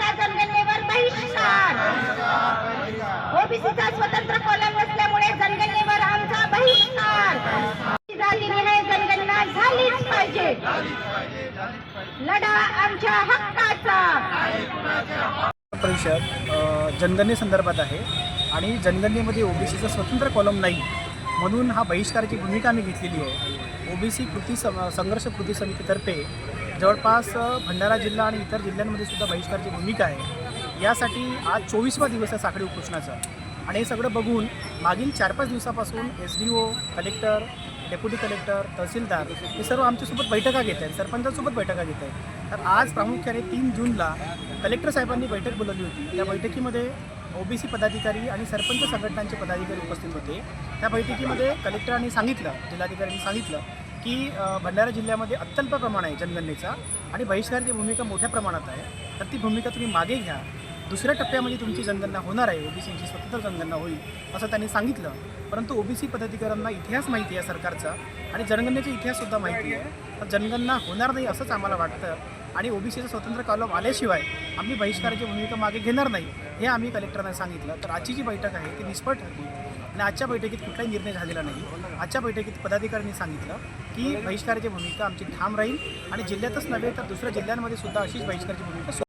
आमच्या जनगणनेवर बहिष्कार. ओबीसीचा स्वतंत्र कॉलम नसल्यामुळे जनगणनेवर आमचा बहिष्कार. जातीनिहाय जनगणना झालीच पाहिजे. लढा आमच्या हक्काचा. परिषद जनगणनेसंदर्भात आहे आणि जनगणनेमध्ये ओबीसीचा स्वतंत्र कॉलम नाही म्हणून हा बहिष्काराची भूमिका आम्ही घेतलेली आहे. ओबीसी संघर्ष कृती समितीतर्फे जवळपास भंडारा जिल्हा आणि इतर जिल्ह्यांमध्ये सुद्धा बहिष्काराची भूमिका आहे. यासाठी आज 24वा दिवस आहे साखळी उपोषणाचा आणि हे सगळं बघून मागील 4-5 दिवसापासून SDO, कलेक्टर, डेप्युटी कलेक्टर, तहसीलदार हे सर्व आमच्यासोबत बैठका घेत आहेत, सरपंचांसोबत बैठका घेत आहेत. तर आज प्रामुख्याने 3 जूनला कलेक्टर साहेबांनी बैठक बोलवली होती. त्या बैठकीमध्ये ओबीसी पदाधिकारी आणि सरपंच संघटनांचे पदाधिकारी उपस्थित होते. त्या बैठकीमध्ये कलेक्टरांनी सांगितलं, जिल्हाधिकाऱ्यांनी सांगितलं की भंडारा जिल्ह्यामध्ये अत्यल्प प्रमाण आहे जनगणनेचा आणि बहिष्काराची भूमिका मोठ्या प्रमाणात आहे. तर ती भूमिका तुम्ही मागे घ्या. दुसऱ्या टप्प्यामध्ये तुमची जनगणना होणार आहे, ओबीसीची स्वतंत्र जनगणना होईल असं त्यांनी सांगितलं. परंतु ओबीसी पदाधिकाऱ्यांना इतिहास माहिती आहे सरकारचा आणि जनगणनेचा इतिहाससुद्धा माहिती आहे. तर जनगणना होणार नाही असंच आम्हाला वाटतं आणि ओबीसीचा स्वतंत्र कॉलम आल्याशिवाय आम्ही बहिष्काराची भूमिका मागे घेणार नाही हे आम्ही कलेक्टरांना सांगितलं. तर आजची जी बैठक आहे ती निष्फळ ठरली आणि आजच्या बैठकीत कुठलाही निर्णय झालेला नाही. आजच्या बैठकीत पदाधिकाऱ्यांनी सांगितलं की बहिष्काराची भूमिका आमची ठाम राहील आणि जिल्ह्यातच नव्हे तर दुसऱ्या जिल्ह्यांमध्ये सुद्धा अशीच बहिष्काराची भूमिका